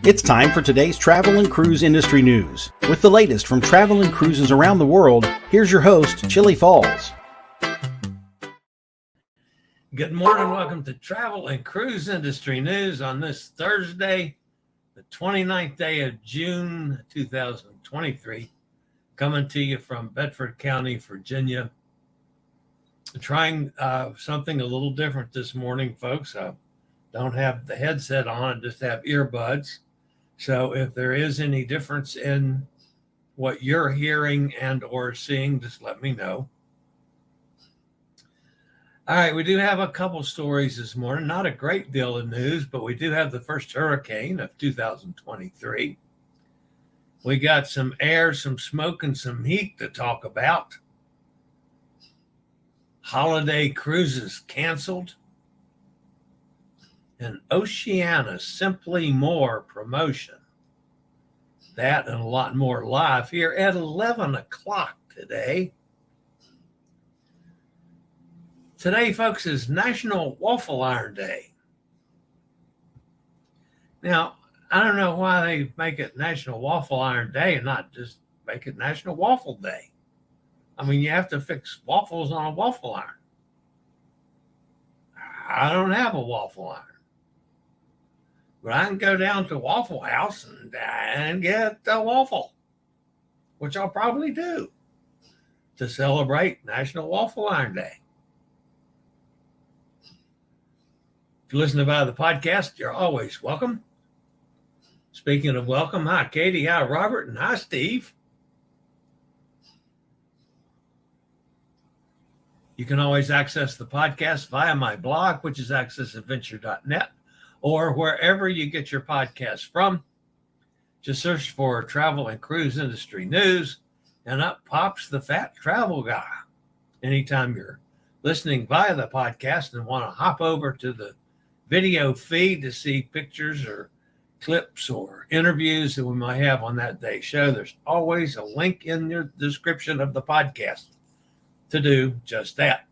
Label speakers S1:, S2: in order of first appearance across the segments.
S1: It's time for today's travel and cruise industry news. With the latest from travel and cruises around the world, here's your host, Chillie Falls.
S2: Good morning. Welcome to Travel and Cruise Industry News on this Thursday, the 29th day of June, 2023. Coming to you from Bedford County, Virginia. Trying something a little different this morning, folks. I don't have the headset on, I just have earbuds. So if there is any difference in what you're hearing and or seeing, just let me know. All right, we do have a couple stories this morning. Not a great deal of news, but we do have the first hurricane of 2023. We got some air, some smoke, and some heat to talk about. Holiday cruises canceled. And Oceania Simply More Promotion. That and a lot more live here at 11 o'clock today. Today, folks, is National Waffle Iron Day. Now, I don't know why they make it National Waffle Iron Day and not just make it National Waffle Day. I mean, you have to fix waffles on a waffle iron. I don't have a waffle iron. But I can go down to Waffle House and get a waffle, which I'll probably do to celebrate National Waffle Iron Day. If you listen via the podcast, you're always welcome. Speaking of welcome, hi, Katie, hi, Robert, and hi, Steve. You can always access the podcast via my blog, which is accessadventure.net. Or wherever you get your podcast from. Just search for Travel and Cruise Industry News, and up pops the Fat Travel Guy. Anytime you're listening via the podcast and want to hop over to the video feed to see pictures or clips or interviews that we might have on that day's show, there's always a link in your description of the podcast to do just that.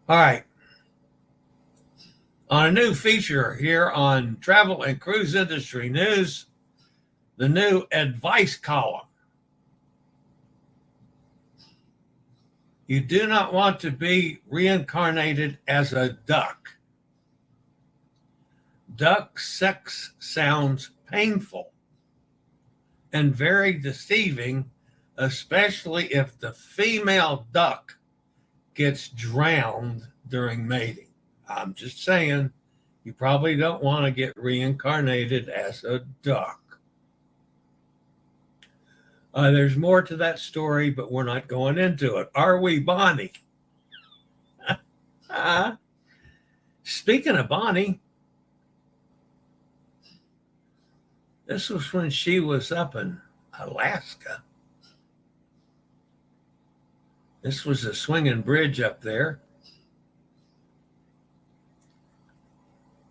S2: All right. On a new feature here on Travel and Cruise Industry News, the new advice column. You do not want to be reincarnated as a duck. Duck sex sounds painful and very deceiving, especially if the female duck gets drowned during mating. I'm just saying, you probably don't want to get reincarnated as a duck. There's more to that story, but we're not going into it. Are we, Bonnie? Speaking of Bonnie, this was when she was up in Alaska. This was a swinging bridge up there.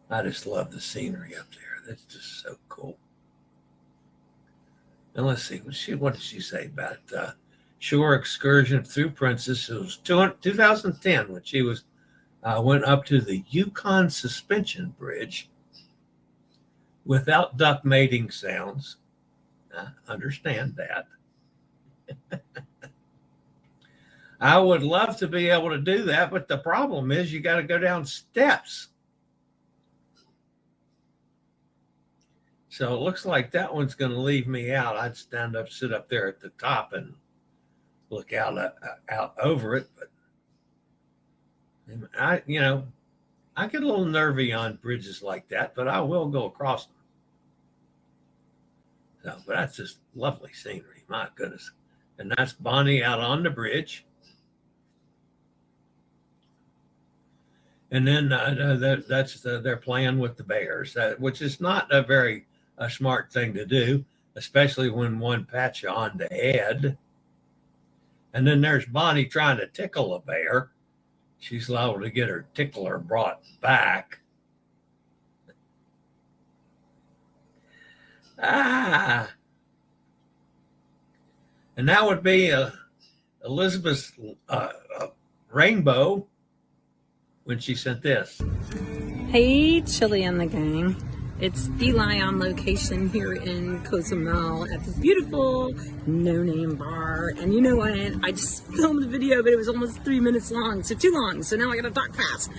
S2: I just love the scenery up there. That's just so cool. And let's see, what did she say about shore excursion through Princess? It was 2010 when she was went up to the Yukon Suspension Bridge without duck mating sounds. I understand that. I would love to be able to do that, but the problem is you got to go down steps. So it looks like that one's going to leave me out. I'd sit up there at the top and look out over it. But I get a little nervy on bridges like that, but I will go across them. So, but that's just lovely scenery. My goodness. And that's Bonnie out on the bridge. And then they're playing with the bears, which is not a smart thing to do, especially when one pats you on the head. And then there's Bonnie trying to tickle a bear. She's liable to get her tickler brought back. And that would be Elizabeth's rainbow when she sent this.
S3: Hey, Chillie and the gang. It's Eli on location here in Cozumel at the beautiful No Name Bar. And you know what? I just filmed the video, but it was almost 3 minutes long, so too long. So now I gotta talk fast.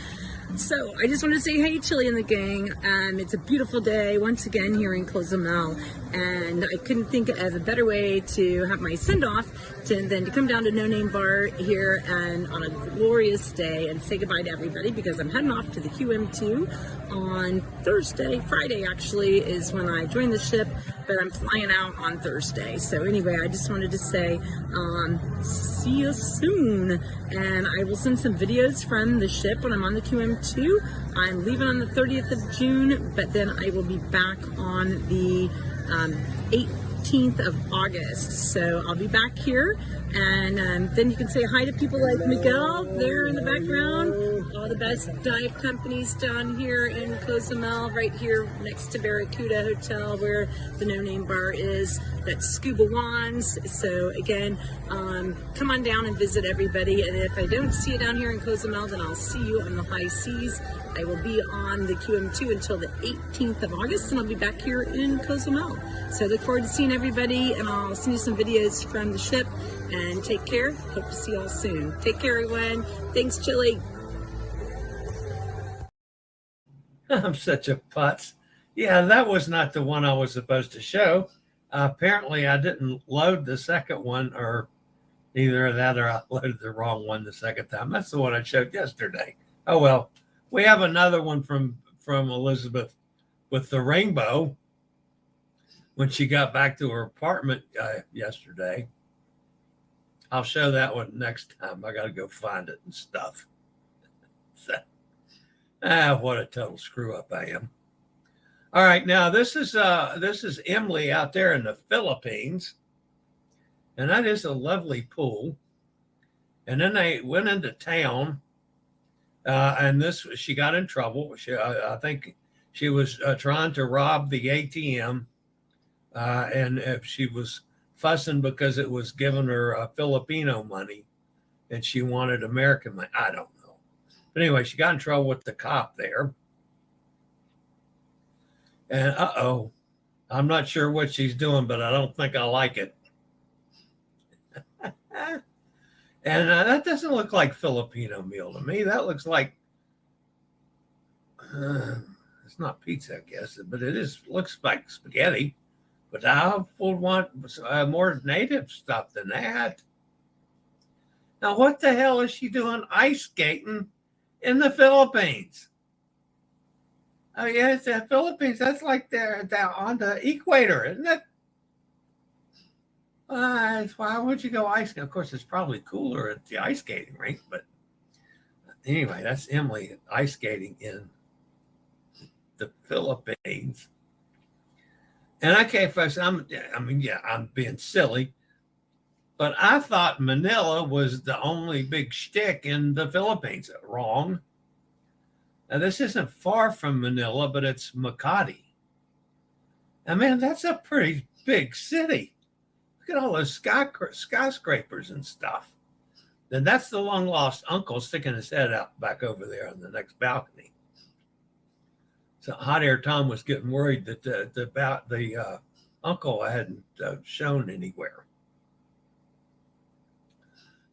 S3: So I just want to say, hey, Chillie and the gang. It's a beautiful day once again here in Cozumel, and I couldn't think of a better way to have my send-off than to come down to No Name Bar here and on a glorious day and say goodbye to everybody, because I'm heading off to the QM2 on Friday actually is when I join the ship, but I'm flying out on Thursday. So anyway, I just wanted to say see you soon, and I will send some videos from the ship when I'm on the QM2. I'm leaving on the 30th of June, but then I will be back on the 18th of August. So I'll be back here, and then you can say hi to people like Miguel there in the background. All the best dive companies down here in Cozumel, right here next to Barracuda Hotel where the No Name Bar is. That's Scuba Wands. So again, come on down and visit everybody. And if I don't see you down here in Cozumel, then I'll see you on the high seas. I will be on the QM2 until the 18th of August, and I'll be back here in Cozumel. So I look forward to seeing everybody, and I'll send you some videos from the ship. And take care. Hope to see you all soon. Take care, everyone. Thanks, Chillie.
S2: I'm such a putz. Yeah, that was not the one I was supposed to show. Apparently, I didn't load the second one, or either of that, or I loaded the wrong one the second time. That's the one I showed yesterday. Oh, well. We have another one from Elizabeth with the rainbow when she got back to her apartment yesterday. I'll show that one next time. I got to go find it and stuff. So, what a total screw up I am. All right, now this is Emily out there in the Philippines, and that is a lovely pool. And then they went into town. And she got in trouble. I think she was trying to rob the ATM, and she was fussing because it was giving her Filipino money, and she wanted American money. I don't know, but anyway, she got in trouble with the cop there, and I'm not sure what she's doing, but I don't think I like it. And that doesn't look like Filipino meal to me. That looks like, it's not pizza, I guess, but looks like spaghetti. But I would want more native stuff than that. Now, what the hell is she doing ice skating in the Philippines? Oh, yeah, it's the Philippines. That's like they're on the equator, isn't it? Why would you go ice skating? Of course, it's probably cooler at the ice skating rink, but anyway, that's Emily ice skating in the Philippines. And okay, folks, I'm being silly, but I thought Manila was the only big shtick in the Philippines. Wrong. Now, this isn't far from Manila, but it's Makati. I mean, that's a pretty big city. Look at all those skyscrapers and stuff. Then that's the long lost uncle sticking his head out back over there on the next balcony. So Hot Air Tom was getting worried that the uncle hadn't shown anywhere.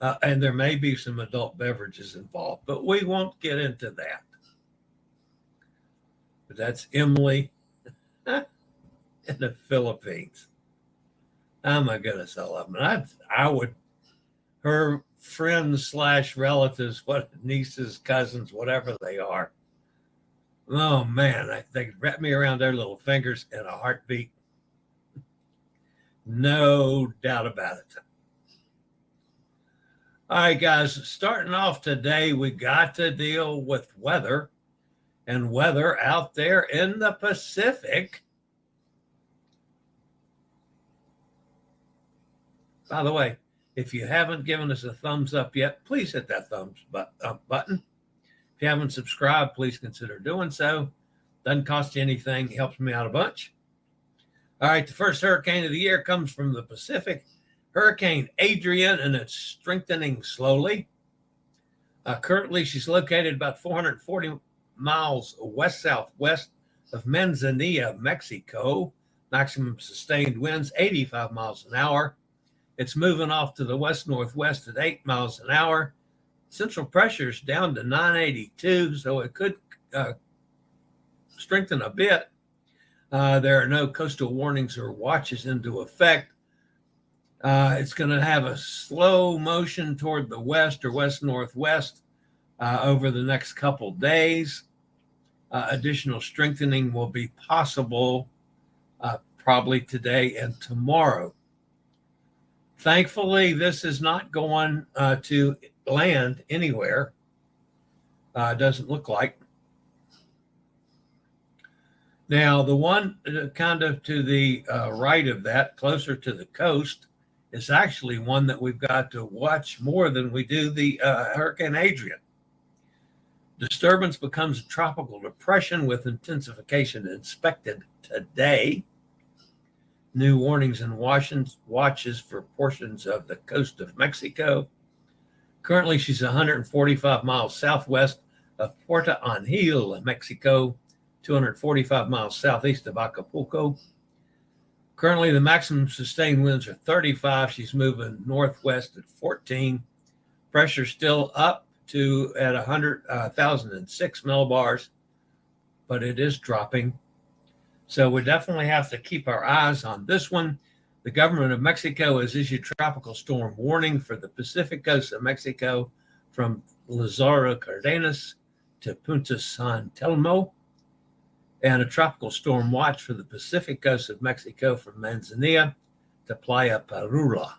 S2: And there may be some adult beverages involved, but we won't get into that. But that's Emily in the Philippines. Oh my goodness, I love them. I would, her friends / relatives, nieces, cousins, whatever they are. Oh man, they could wrap me around their little fingers in a heartbeat. No doubt about it. All right, guys, starting off today, we got to deal with weather out there in the Pacific. By the way, if you haven't given us a thumbs up yet, please hit that thumbs up button. If you haven't subscribed, please consider doing so. Doesn't cost you anything. Helps me out a bunch. All right, the first hurricane of the year comes from the Pacific. Hurricane Adrian, and it's strengthening slowly. Currently, she's located about 440 miles west-southwest of Manzanilla, Mexico. Maximum sustained winds 85 miles an hour. It's moving off to the west-northwest at 8 miles an hour. Central pressure is down to 982, so it could strengthen a bit. There are no coastal warnings or watches into effect. It's going to have a slow motion toward the west or west-northwest over the next couple days. Additional strengthening will be possible probably today and tomorrow. Thankfully, this is not going to land anywhere. Doesn't look like. Now, the one kind of to the right of that, closer to the coast, is actually one that we've got to watch more than we do the Hurricane Adrian. Disturbance becomes a tropical depression with intensification expected today. New warnings and watches for portions of the coast of Mexico. Currently, she's 145 miles southwest of Puerto Angel, Mexico, 245 miles southeast of Acapulco. Currently, the maximum sustained winds are 35. She's moving northwest at 14. Pressure still up to at 1,006 millibars, but it is dropping. So we definitely have to keep our eyes on this one. The government of Mexico has issued tropical storm warning for the Pacific coast of Mexico from Lázaro Cárdenas to Punta San Telmo, and a tropical storm watch for the Pacific coast of Mexico from Manzanilla to Playa Parula.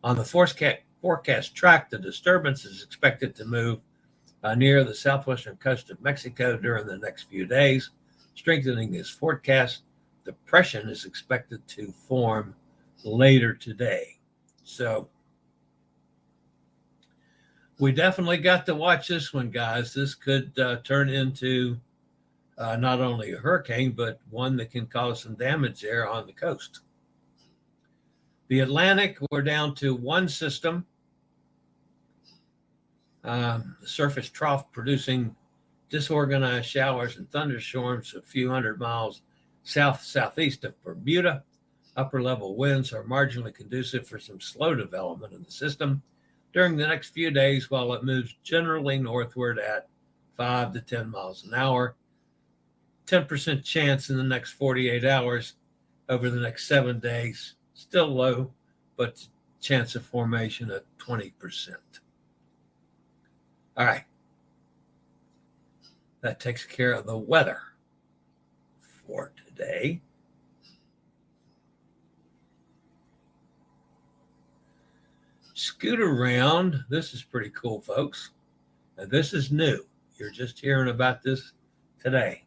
S2: On the forecast track, the disturbance is expected to move near the southwestern coast of Mexico during the next few days. Strengthening is forecast. Depression is expected to form later today. So we definitely got to watch this one, guys. This could turn into not only a hurricane, but one that can cause some damage there on the coast. The Atlantic, we're down to one system. The surface trough producing disorganized showers and thunderstorms a few hundred miles southeast of Bermuda. Upper level winds are marginally conducive for some slow development of the system during the next few days while it moves generally northward at 5 to 10 miles an hour. 10% chance in the next 48 hours over the next 7 days. Still low, but chance of formation at 20%. All right. That takes care of the weather for today. Scoot Around. This is pretty cool, folks. And this is new. You're just hearing about this today.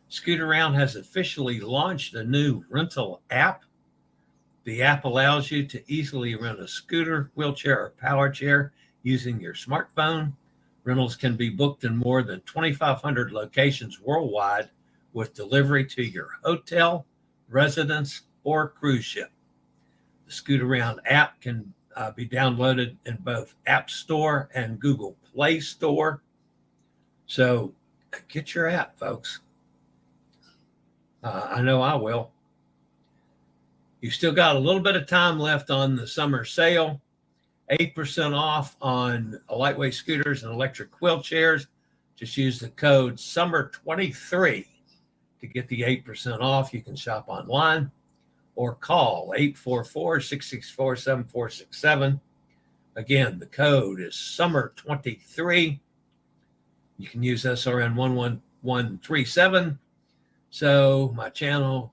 S2: Scoot Around has officially launched a new rental app. The app allows you to easily rent a scooter, wheelchair, or power chair using your smartphone. Rentals can be booked in more than 2,500 locations worldwide with delivery to your hotel, residence, or cruise ship. The Scoot Around app can be downloaded in both App Store and Google Play Store. So get your app, folks. I know I will. You still got a little bit of time left on the summer sale. 8% off on lightweight scooters and electric wheelchairs. Just use the code SUMMER23 to get the 8% off. You can shop online or call 844-664-7467. Again, the code is SUMMER23. You can use SRN 11137. So my channel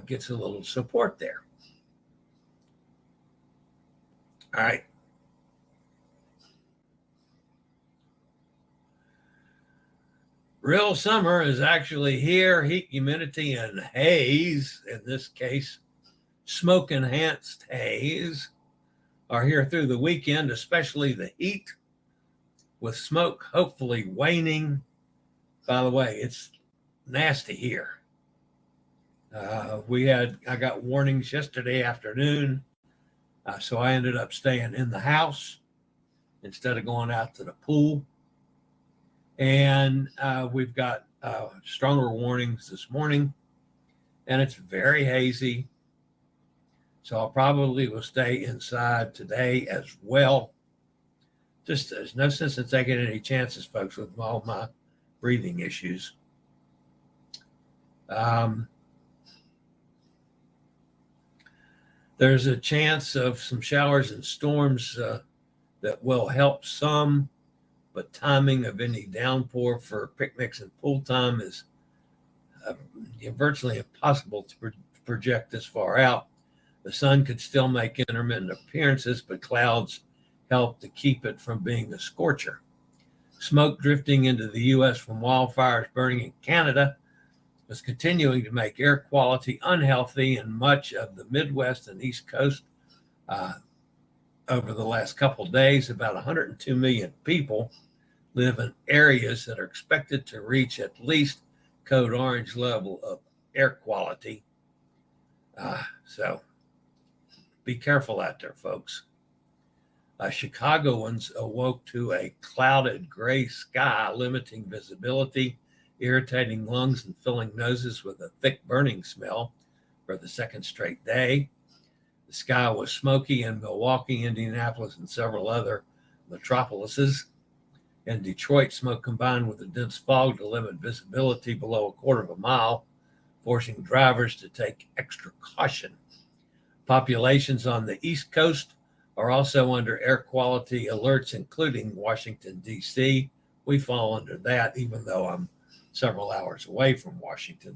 S2: gets a little support there. All right. Real summer is actually here. Heat, humidity, and haze, in this case, smoke-enhanced haze, are here through the weekend, especially the heat, with smoke hopefully waning. By the way, it's nasty here. I got warnings yesterday afternoon, so I ended up staying in the house instead of going out to the pool. And we've got stronger warnings this morning, and it's very hazy. So I probably will stay inside today as well. Just there's no sense in taking any chances, folks, with all my breathing issues. There's a chance of some showers and storms that will help some, but timing of any downpour for picnics and pool time is virtually impossible to project this far out. The sun could still make intermittent appearances, but clouds help to keep it from being a scorcher. Smoke drifting into the U.S. from wildfires burning in Canada is continuing to make air quality unhealthy in much of the Midwest and East Coast. Over the last couple of days, about 102 million people live in areas that are expected to reach at least code orange level of air quality. So be careful out there, folks. Chicagoans awoke to a clouded gray sky, limiting visibility, irritating lungs, and filling noses with a thick burning smell for the second straight day. The sky was smoky in Milwaukee, Indianapolis, and several other metropolises. In Detroit, smoke combined with a dense fog to limit visibility below a quarter of a mile, forcing drivers to take extra caution. Populations on the East Coast are also under air quality alerts, including Washington, D.C. We fall under that, even though I'm several hours away from Washington.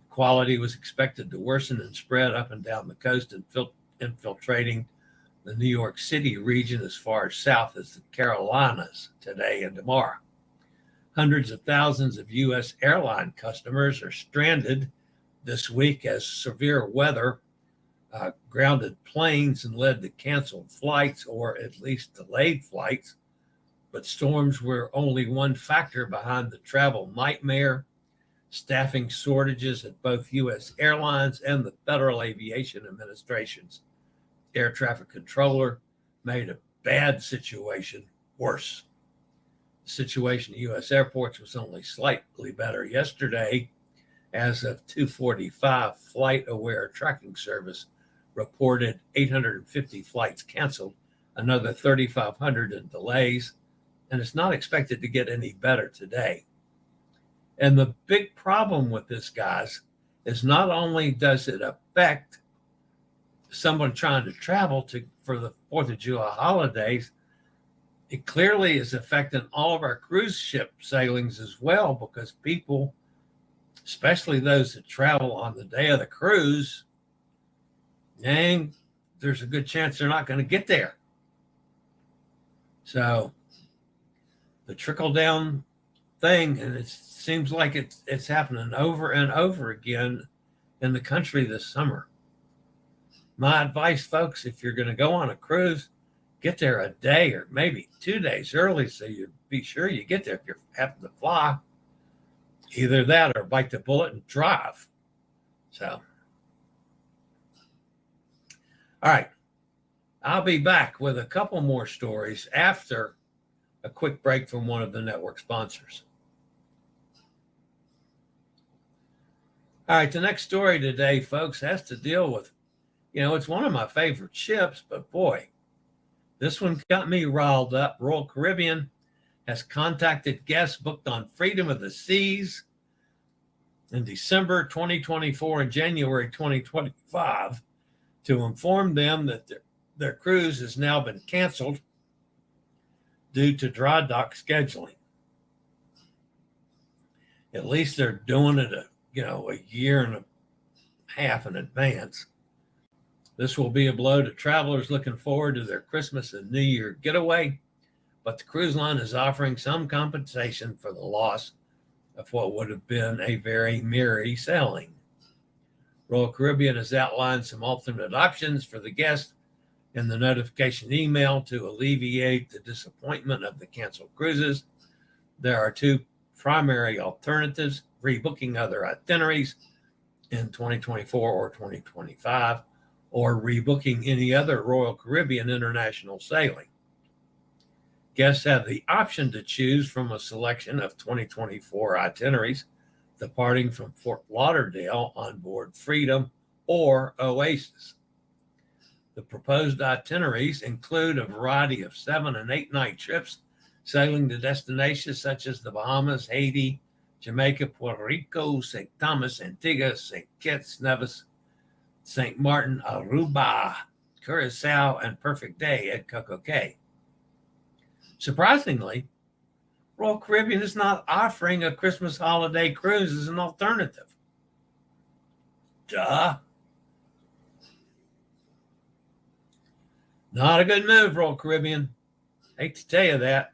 S2: Quality was expected to worsen and spread up and down the coast, infiltrating the New York City region as far south as the Carolinas today and tomorrow. Hundreds of thousands of U.S. airline customers are stranded this week as severe weather grounded planes and led to canceled flights or at least delayed flights. But storms were only one factor behind the travel nightmare. Staffing shortages at both U.S. airlines and the Federal Aviation Administration's air traffic controller made a bad situation worse. The situation at U.S. airports was only slightly better yesterday. As of 2:45, FlightAware tracking service reported 850 flights canceled, another 3,500 in delays, and it's not expected to get any better today. And the big problem with this, guys, is not only does it affect someone trying to travel for the 4th of July holidays, it clearly is affecting all of our cruise ship sailings as well, because people, especially those that travel on the day of the cruise, there's a good chance they're not going to get there. So the trickle down thing, and it seems like it's happening over and over again in the country this summer. My advice, folks, if you're going to go on a cruise, get there a day or maybe 2 days early so you be sure you get there if you're having to fly. Either that or bite the bullet and drive. So, all right. I'll be back with a couple more stories after a quick break from one of the network sponsors. All right, the next story today, folks, has to deal with, it's one of my favorite ships, but boy, this one got me riled up. Royal Caribbean has contacted guests booked on Freedom of the Seas in December 2024 and January 2025 to inform them that their cruise has now been canceled due to dry dock scheduling. At least they're doing it a year and a half in advance. This will be a blow to travelers looking forward to their Christmas and New Year getaway, but the cruise line is offering some compensation for the loss of what would have been a very merry sailing. Royal Caribbean has outlined some alternate options for the guests in the notification email to alleviate the disappointment of the canceled cruises. There are two primary alternatives: rebooking other itineraries in 2024 or 2025, or rebooking any other Royal Caribbean international sailing. Guests have the option to choose from a selection of 2024 itineraries departing from Fort Lauderdale on board Freedom or Oasis. The proposed itineraries include a variety of 7 and 8 night trips sailing to destinations such as the Bahamas, Haiti, Jamaica, Puerto Rico, St. Thomas, Antigua, St. Kitts, Nevis, St. Martin, Aruba, Curacao, and Perfect Day at Coco Cay. Surprisingly, Royal Caribbean is not offering a Christmas holiday cruise as an alternative. Duh. Not a good move, Royal Caribbean. Hate to tell you that.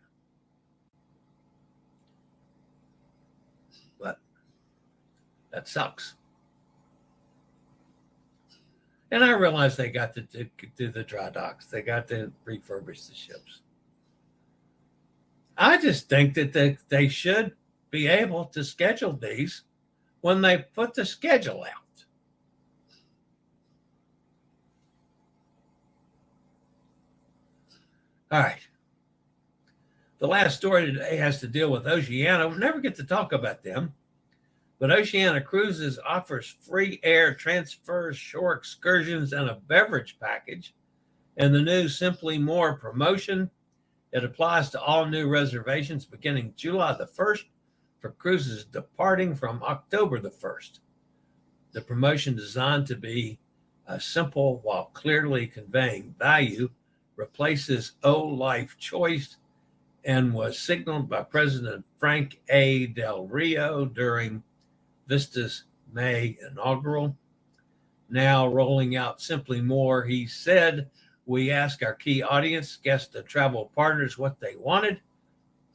S2: But that sucks. And I realize they got to do the dry docks. They got to refurbish the ships. I just think that they should be able to schedule these when they put the schedule out. All right. The last story today has to deal with Oceana. We'll never get to talk about them, but Oceana Cruises offers free air transfers, shore excursions, and a beverage package in the new Simply More promotion. It applies to all new reservations beginning July the 1st for cruises departing from October the 1st. The promotion, designed to be simple while clearly conveying value, replaces O Life Choice and was signaled by President Frank A. Del Rio during Vista's May inaugural. Now rolling out Simply More, he said, "We asked our key audience, guests, and travel partners what they wanted,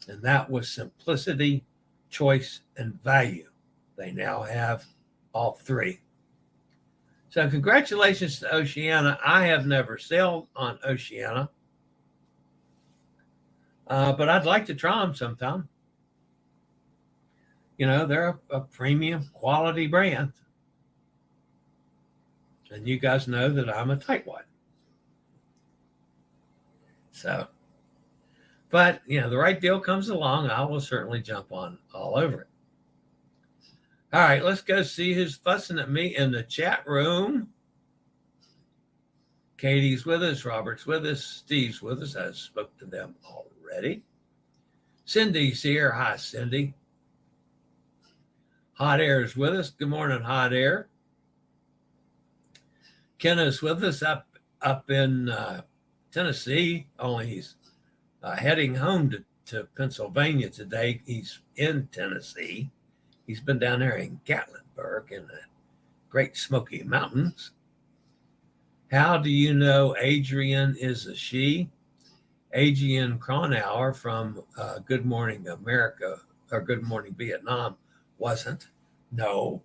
S2: and that was simplicity, choice, and value. They now have all three." So congratulations to Oceana. I have never sailed on Oceana, but I'd like to try them sometime. You know, they're a premium quality brand. And you guys know that I'm a tightwad. So, but, you know, the right deal comes along, I will certainly jump on all over it. All right, let's go see who's fussing at me in the chat room. Katie's with us, Robert's with us, Steve's with us. I spoke to them already. Cindy's here. Hi, Cindy. Hot Air is with us. Good morning, Hot Air. Kenna's with us up in Tennessee, only he's heading home to Pennsylvania today. He's in Tennessee. He's been down there in Gatlinburg in the Great Smoky Mountains. How do you know Adrian is a she? Adrian Cronauer from Good Morning America or Good Morning Vietnam wasn't. No.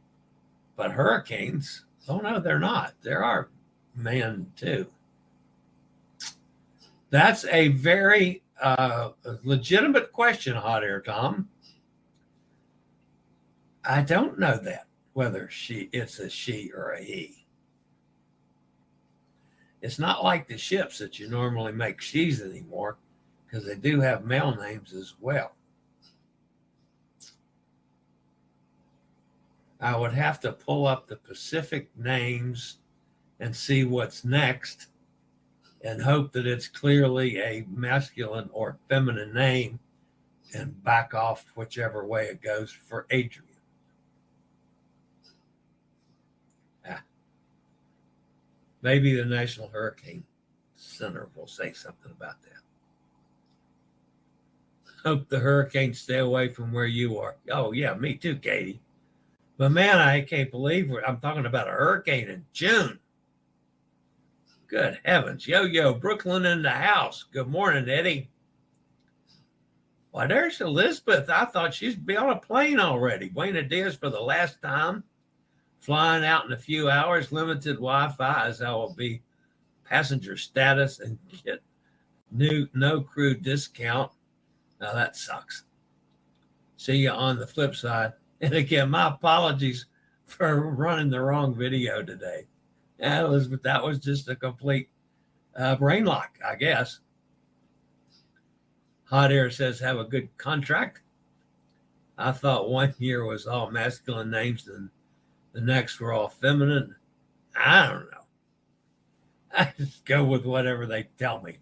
S2: But hurricanes, oh no, they're not. There are men too. That's a very legitimate question, Hot Air Tom. I don't know that, whether it's a she or a he. It's not like the ships that you normally make she's anymore, because they do have male names as well. I would have to pull up the Pacific names and see what's next and hope that it's clearly a masculine or feminine name and back off whichever way it goes for Adrian. Maybe the National Hurricane Center will say something about that. Hope the hurricanes stay away from where you are. Oh, yeah, me too, Katie. But man, I can't believe I'm talking about a hurricane in June. Good heavens. Yo, Brooklyn in the house. Good morning, Eddie. Why, there's Elizabeth. I thought she'd be on a plane already. Buenos dias for the last time. Flying out in a few hours. Limited Wi-Fi, as I will be passenger status and get no crew discount. Now that sucks. See you on the flip side. And again, my apologies for running the wrong video today. That was just a complete brain lock, I guess. Hot Air says have a good contract. I thought one year was all masculine names and the next were all feminine. I don't know. I just go with whatever they tell me.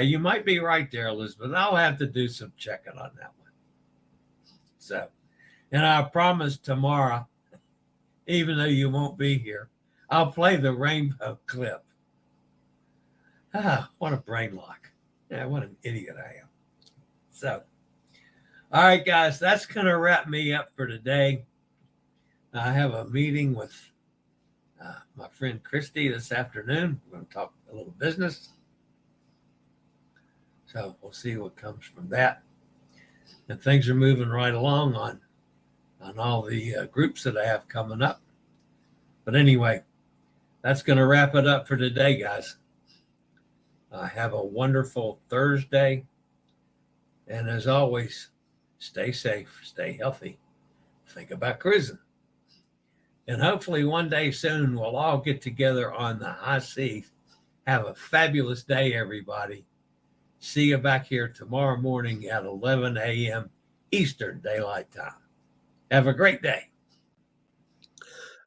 S2: You might be right there, Elizabeth. I'll have to do some checking on that one. So, and I promise tomorrow, even though you won't be here, I'll play the rainbow clip. What a brain lock. Yeah, what an idiot I am. So, all right, guys, that's going to wrap me up for today. I have a meeting with my friend Christy this afternoon. We're going to talk a little business. So we'll see what comes from that. And things are moving right along on all the groups that I have coming up. But anyway, that's going to wrap it up for today, guys. Have a wonderful Thursday. And as always, stay safe, stay healthy, think about cruising. And hopefully one day soon we'll all get together on the high seas. Have a fabulous day, everybody. See you back here tomorrow morning at 11 a.m. Eastern Daylight Time. Have a great day.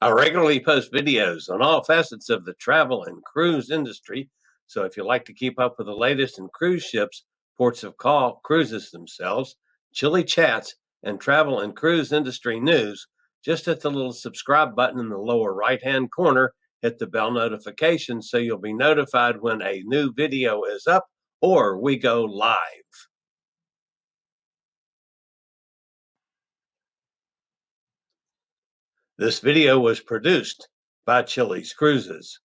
S4: I regularly post videos on all facets of the travel and cruise industry. So if you like to keep up with the latest in cruise ships, ports of call, cruises themselves, Chillie chats, and travel and cruise industry news, just hit the little subscribe button in the lower right-hand corner, hit the bell notification so you'll be notified when a new video is up or we go live. This video was produced by Chillie's Cruises.